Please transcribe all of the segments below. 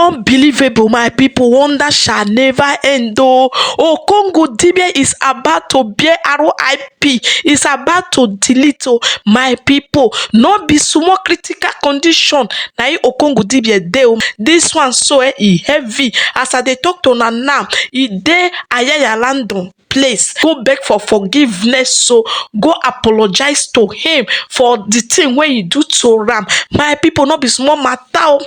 Unbelievable, my people. Wonder shall never end. Oh, Okongwu Dibia is about to bear RIP. Is about to delete. Oh, my people. Not be small critical condition. Now, Okongwu Dibia dey. This one so heavy. As I dey talk to now, dey Ayaya Nando place. Go beg for forgiveness. So go apologize to him for the thing when you do to Ram. My people, not be small matter.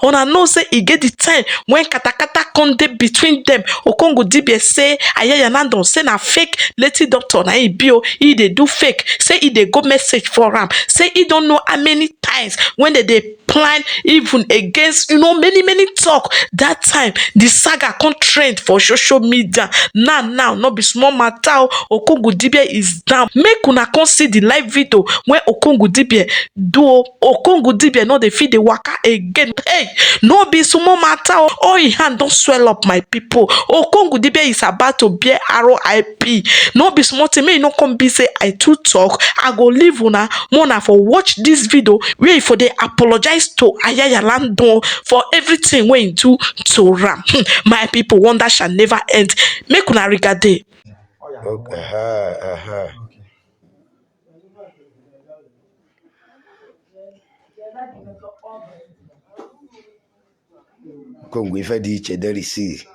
Una know say e get the time when katakata come dey between them. Okongwu Dibia say Ayaya Nando say na fake lady doctor na he be. He dey do fake. Say he dey go message for am. Say he don't know how many times when they plan even against many talk. That time the saga come trend for social media. Now not be small matter. Okongwu Dibia is down. Make una come see the live video when Okongwu Dibia do. Okongwu Dibia no dey fit dey waka again. Hey, no be small matter. All his hand don't swell up, my people. Okongwu Dibia is about to bear RIP. No be small thing. May no come be say I too talk. I go leave una mona for watch this video where for they apologize to Ayaya Nando for everything when you do to Ram. My people, wonder shall never end. Make una regard it. Okay. Okongwu ife dị iche derisi.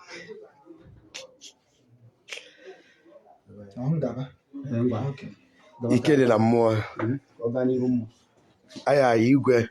Ike dị na mmụọ. Ayaya Igwe.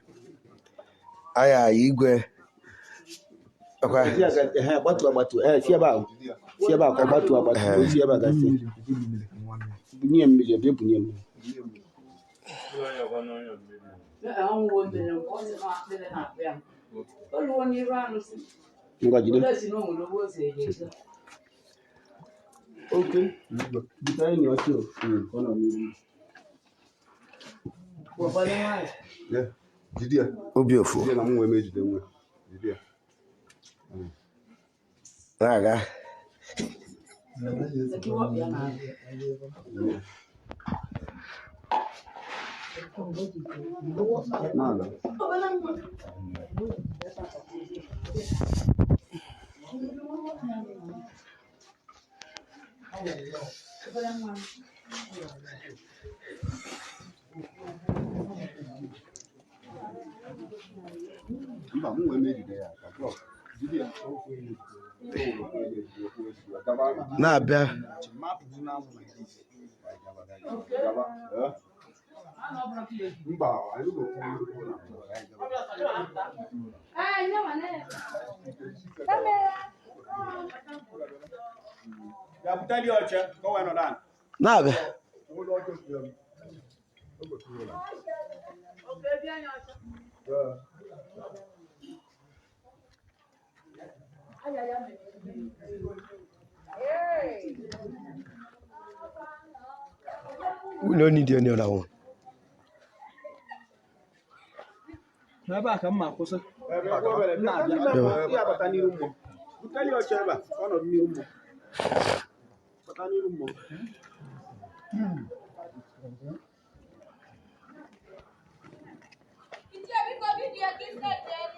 Obiofu. Naga. Na-abịa. Na-abịa. We don't need any other one.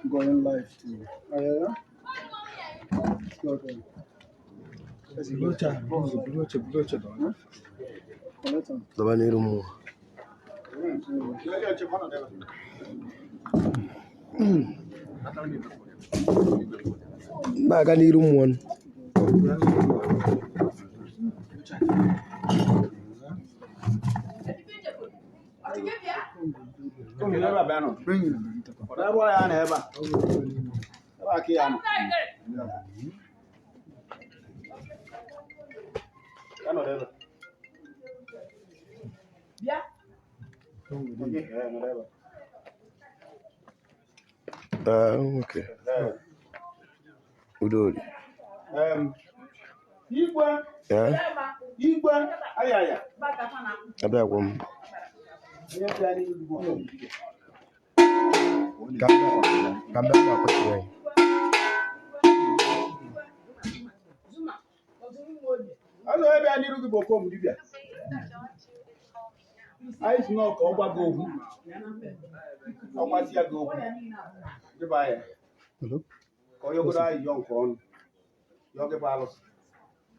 Going live too. Ayaya. Okay. Okay. Udori. Igwe. Yeah. Igwe. Ayaya. Abịagwam. Hello, ebe a n'iru gị bụ Okongwu Dibia. Anyị si n'ọka ọgba gị okwu. Ọgbasi ya gị okwu. Dịba ya. Hello. Koyo gura yon kon. Yoge palos.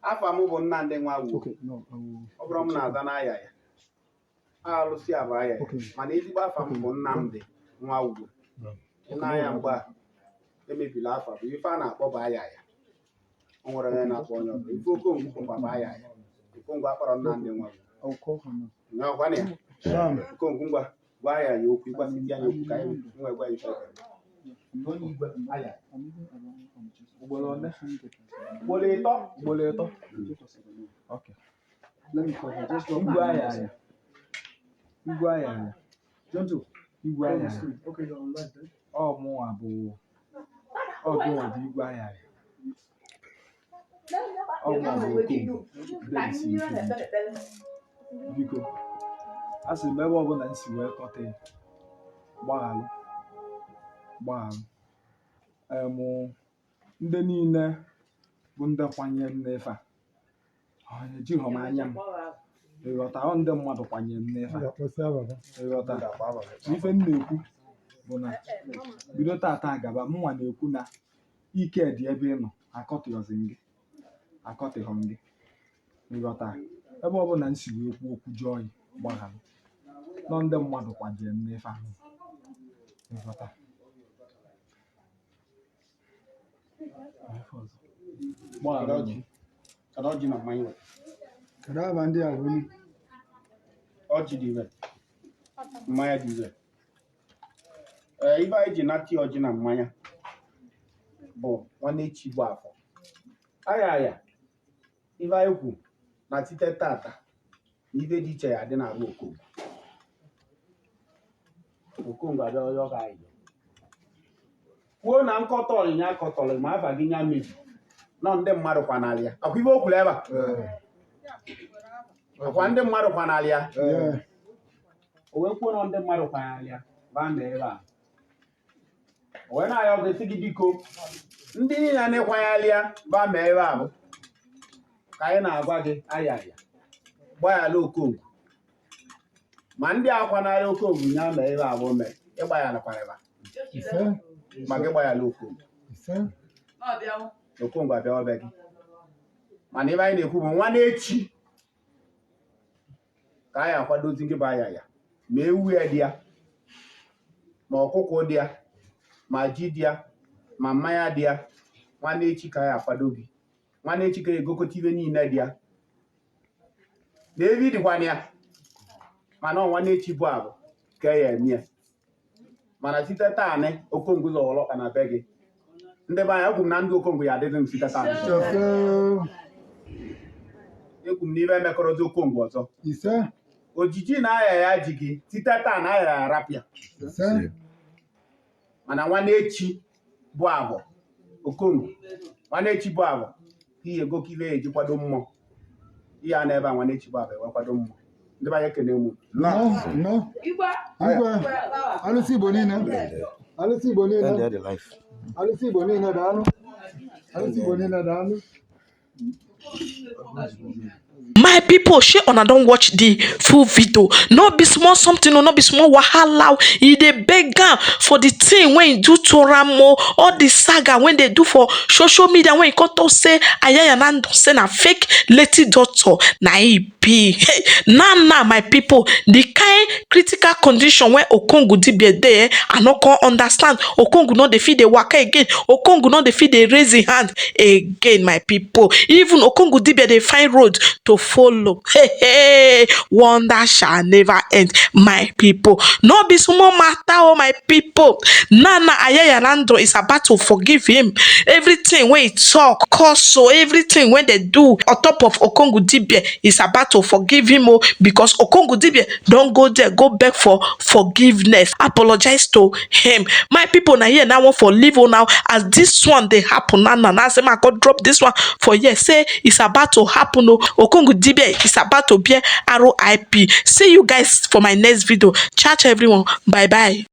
Afa mu bon nande nwa wu. Okay, no, I will. Obrom na za na Ayaya. Alusi aba Ayaya. Mana ezigbo afa mu bon Nando nwa wu. Na ya mgba. Emebila afa bụ ife a na-akpọ bụ Ayaya. O nwere onye na-akpọ onye ọzọ. Ife Okongwu bụ Ayaya. Okongwu akpọrọ Nando nwa wu. I'll call her now. Nya ọkwa na ya. Okongwu ngwa gwa Ayaya okwu ịkwasị ya okwu ka anyị nwe gwa ife. Onye Igwe Ayaya. Boleto. Okay. Let me call her. Just Igwe Ayaya. Igwe Ayaya. Gentle. Igwe Ayaya. Okay, you're on right then. Oh, more abo. Oh, go on Igwe Ayaya. Oh, more abo. Biko. Asị m ebe ọbụla nsi wee kọta ya. Gbaghalụ. Ndị niile bụ ndị kwanyere m n'efe a. Ejighị m anya m. Ịghọta ọ ndị mmadụ kwanyere m n'efe a. Ịghọta ife m na-ekwu bụ na bido tata gaba mụnwa na-ekwu na ike dị ebe ị nọ akọtịghọzi gị. Akọtịghọ m gị. Ịghọta ebe ọbụla nsi wee kwuo okwu jọọ yi gbaghalụ. Nọ ndị mmadụ kwanyere m n'efe ahụ. Ịghọta. Ọjị na mmanya. Kada ba ndị a wuni. Ọjị dị ire. Mmanya dị ire. Ife anyị ji nati ọjị na mmanya bụ nwanne echi bụ afọ. Ayaya. Ife anyị kwu na site tata na ife dị iche ya dị na-arụ Okongwu. Okongwu abịa ọjọọ ka anyị. Kwuo na nkọtọ ọnyịnya akọtọrọ ma afa gị nya mebi. Nọ ndị mmadụ kwanalị ya. Akwa ife okwuru ebe a? Akwa ndị mmadụ kwanalị ya? O wee kwuo na ndị mmadụ kwanalị ya baa mba ebe a. O wee na-ayọ ọgụ esi gị biko ndị niile na-ekwanyalị ya baa mba ebe a bụ ka anyị na-agwa gị Ayaya gbanyala Okongwu. Ma ndị akwanalị Okongwu nya mba ebe a bụ mee ịgbanyalịkwara ebe a. Ma gị gbanyala Okongwu. Okongwu abịa ọbịa gị. Mana ebe anyị na-ekwu bụ nwanne echi ka anyị akwadozi gị bụ Ayaya ma ewu ya dị ya ma ọkụkọ dị ya ma ji dị ya ma mmanya dị ya. Nwanne echi ka anyị akwado gị. Nwanne echi ka egokọta ibe niile dị ya na ebi dịkwana ya. Mana nwanne echi bụ abụ ka ya eme ya. Mana site taa nị Okongwu zọwọrọ ọkpa na be gị. Ndị be anyị egwu m na ndị Okongwu ya adịghị m site taa. Egwu m n'ibe emekọrọzi Okongwu ọzọ. Ojiji na Ayaya ji gị site taa na Ayaya arapịa. Mana nwanne echi bụ abụ Okongwu. Nwanne echi bụ abụ ihe egoka ibe eji kwado mmụọ. Ihe a na-ebe a nwanne echi bụ abụ ewe kwado mmụọ. Ndị be anyị ekene mụ. No. Igwe. Alụsị Igbo niile. Alụsị Igbo niile. Alụsị Igbo niile daalụ. Alụsị Igbo niile daalụ. My people, shey una don watch the full video. No be small something, no be small wahala. E dey beg am for the thing when e do to am o. All the saga when they do for social media when e come talk say Ayaya Nando say na fake lady doctor na e be. Hey, now my people, the kind critical condition when Okongwu Dibia dey, I no come understand. Okongwu no dey fit dey waka again. Okongwu no dey fit dey raise him hand again, my people. Even Okongwu Dibia dey find road to follow. Hey, wonder shall never end, my people. No be small matter, oh my people. Now Ayaya Nando is about to forgive him. Everything when he talk, cause so everything when they do on top of Okongwu Dibia is about to forgive him, oh, because Okongwu Dibia don't go there, go beg for forgiveness, apologize to him. My people, now here now want for leave now as this one they happen now say I could drop this one for here. Say it's about to happen. Oh, Okongwu Dibia is about to be RIP. See you guys for my next video. Ciao everyone. Bye bye.